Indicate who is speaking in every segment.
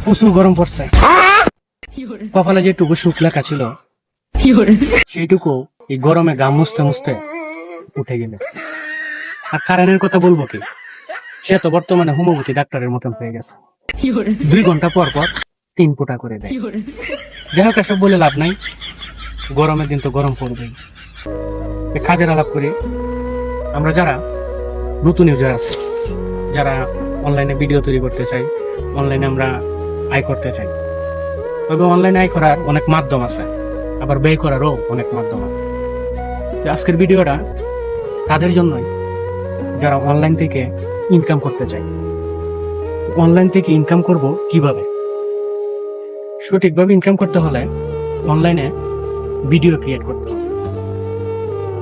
Speaker 1: প্রচুর গরম পড়ছে। কপালে যেটুকু সুখ লেখা ছিল সেইটুকু এই গরমে গাম মুছতে মুছতে উঠে গেলে। আর কারেন্টের কথা বলবো কি, সে তো বর্তমানে হোমিওপ্যাথি ডাক্তারের মতন হয়ে গেছে। 2 ঘন্টা পর পর 3 ফোঁটা করে দেয়। যাই হোক, এসব বলে লাভ নাই, গরমের দিন তো গরম পড়বেই। কাজের আলাপ করি, আমরা যারা নতুন ইউজার আছে, যারা অনলাইনে ভিডিও তৈরি করতে চাই, অনলাইনে আমরা আয় করতে চাই, তবে অনলাইনে আয় করার অনেক মাধ্যম আছে, আবার ব্যয় করারও অনেক মাধ্যম আছে। তো আজকের ভিডিওটা তাদের জন্যই যারা অনলাইন থেকে ইনকাম করতে চায়। অনলাইন থেকে ইনকাম করব কিভাবে? সঠিকভাবে ইনকাম করতে হলে অনলাইনে ভিডিও ক্রিয়েট করতে হবে।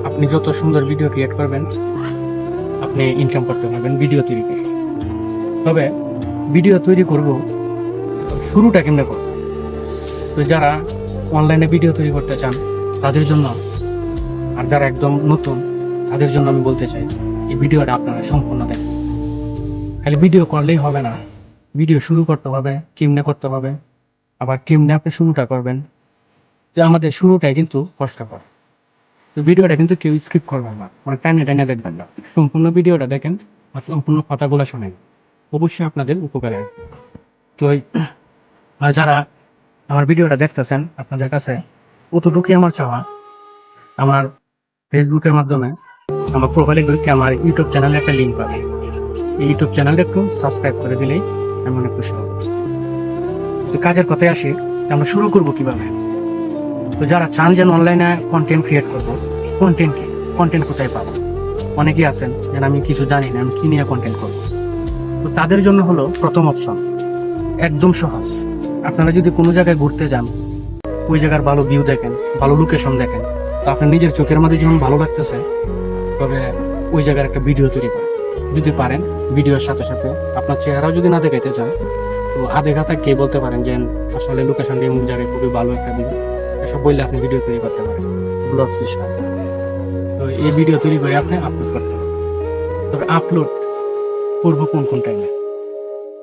Speaker 1: আপনি যত সুন্দর ভিডিও ক্রিয়েট করবেন, আপনি ইনকাম করতে পারবেন ভিডিও তৈরি করে। তবে ভিডিও তৈরি করব শুরুটা কেমনে করব? তো যারা অনলাইনে ভিডিও তৈরি করতে চান তাদের জন্য, আর যারা একদম নতুন তাদের জন্য আমি বলতে চাই, এই ভিডিওটা আপনারা সম্পূর্ণ দেখেন। খালি ভিডিও করলেই হবে না, ভিডিও শুরু করতে হবে, কেমনে করতে হবে, আবার কেমনে আপনি শুরুটা করবেন। যে আমাদের শুরুটাই কিন্তু কষ্টকর। তো ভিডিওটা কিন্তু কেউ স্কিপ করবেন না, মানে টাইনে টাইনে দেখবেন না, সম্পূর্ণ ভিডিওটা দেখেন আর সম্পূর্ণ কথাগুলো শোনেন, অবশ্যই আপনাদের উপকারে আসবে। তো আর যারা আমার ভিডিওটা দেখতেছেন, আপনাদের কাছে অতটুকুই আমার চাওয়া, আমার ফেসবুকের মাধ্যমে আমার প্রোফাইলে ঢুকে আমার ইউটিউব চ্যানেলে একটা লিঙ্ক পাবে। এই ইউটিউব চ্যানেলটা একটু সাবস্ক্রাইব করে দিলেই আমি অনেক খুশি হব। তো কাজের কথায় আসি, আমরা শুরু করব কিভাবে? তো যারা চান যেন অনলাইনে কন্টেন্ট ক্রিয়েট করবো, কন্টেন্ট কোথায় পাবো? অনেকেই আছেন যেন আমি কিছু জানি না, আমি কি নিয়ে কন্টেন্ট করবো। তো তাদের জন্য হলো প্রথম অপশন, একদম সহজ। আপনারা যদি কোনো জায়গায় ঘুরতে যান, ওই জায়গার ভালো ভিউ দেখেন, ভালো লোকেশন দেখেন, তো আপনার নিজের চোখের মধ্যে যখন ভালো লাগতেছে, তবে ওই জায়গার একটা ভিডিও তৈরি করেন। যদি পারেন ভিডিওর সাথে সাথে আপনার চেহারাও যদি না দেখাইতে চান, তো আধে ঘাতা কে বলতে পারেন যে আসলে লোকেশনটি এমন জায়গায় খুবই ভালো একটা ভিউ, এসব বললে আপনি ভিডিও তৈরি করতে পারেন ব্লগ সিস্টেম। তো এই ভিডিও তৈরি করে আপনি আপলোড করতে পারেন। তবে আপলোড করবো কোন টাইমে,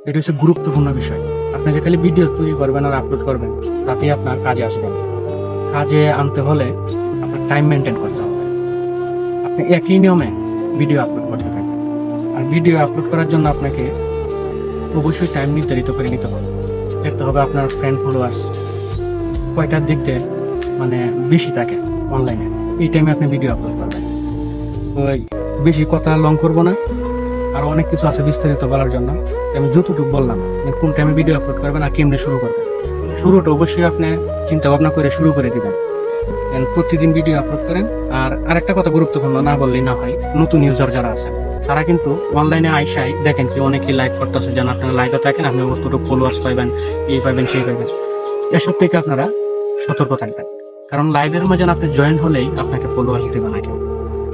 Speaker 1: এটা হচ্ছে গুরুত্বপূর্ণ বিষয়। আপনি যে খালি ভিডিও তৈরি করবেন আর আপলোড করবেন, তাতেই আপনার কাজে আসবেন। কাজে আনতে হলে আপনার টাইম মেনটেন করতে হবে। আপনি একই নিয়মে ভিডিও আপলোড করতে থাকবেন। আর ভিডিও আপলোড করার জন্য আপনাকে অবশ্যই টাইম নির্ধারিত করে নিতে হবে। দেখতে হবে আপনার ফ্রেন্ড ফলোয়ার্স কয়টার দিক দিয়ে মানে বেশি থাকে অনলাইনে, এই টাইমে আপনি ভিডিও আপলোড করবেন। তো বেশি কথা লং করবো না, আর অনেক কিছু আছে বিস্তারিত বলার জন্য। আমি যতটুকু বললাম, কোন টাইমে ভিডিও আপলোড করবেন আর কেমনে শুরু করবেন, শুরুটা অবশ্যই আপনি চিন্তা ভাবনা করে শুরু করে দিবেন। প্রতিদিন ভিডিও আপলোড করেন। আর আরেকটা কথা গুরুত্বপূর্ণ, না বললেই না হয়, নতুন ইউজার যারা আছেন তারা কিন্তু অনলাইনে আইসাই দেখেন কি অনেকে লাইভ করতেছে, যেন আপনারা লাইভে থাকেন, আপনি কতটুকু ফলোয়ার্স পাইবেন, এই পাইবেন সেই পাইবেন। এসব থেকে আপনারা সতর্ক থাকবেন, কারণ লাইভের মাঝে আপনি জয়েন হলেই আপনাকে ফলোয়ার্স দেবে না কেউ।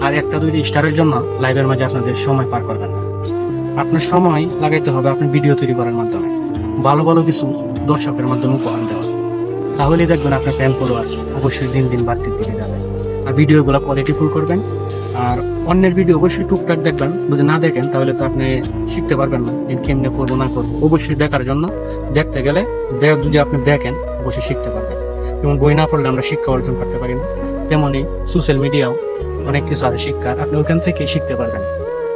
Speaker 1: আর 1-2 স্টারের জন্য লাইভের মাঝে আপনাদের সময় পার করবেন না। আপনার সময় লাগাইতে হবে আপনি ভিডিও তৈরি করার মাধ্যমে, ভালো ভালো কিছু দর্শকের মাধ্যমে উপহার দেওয়া। তাহলেই দেখবেন আপনার ফ্যান ফলোয়ার্স অবশ্যই দিন দিন বাড়তির দিকে যাবে। আর ভিডিওগুলো কোয়ালিটিফুল করবেন। আর অন্যের ভিডিও অবশ্যই টুকটাক দেখবেন, যদি না দেখেন তাহলে তো আপনি শিখতে পারবেন না কেমনে করবো না করবো। অবশ্যই দেখার জন্য, দেখতে গেলে যদি আপনি দেখেন অবশ্যই শিখতে পারবেন। যেমন বই না পড়লে আমরা শিক্ষা অর্জন করতে পারি না, তেমনই সোশ্যাল মিডিয়াও অনেক কিছু আছে শিক্ষার, আপনি ওখান থেকে শিখতে পারবেন।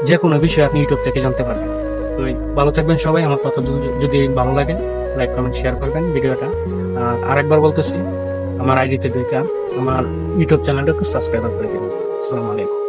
Speaker 1: যে কোনো বিষয় আপনি ইউটিউব থেকে জানতে পারবেন। তো ভালো থাকবেন সবাই। আমার কথা যদি ভালো লাগে লাইক কমেন্ট শেয়ার করবেন ভিডিওটা। আরেকবার বলতেছি, আমার আইডিতে ঢুকে আমার ইউটিউব চ্যানেলটা একটু সাবস্ক্রাইব করে দেবেন। আসসালামু আলাইকুম।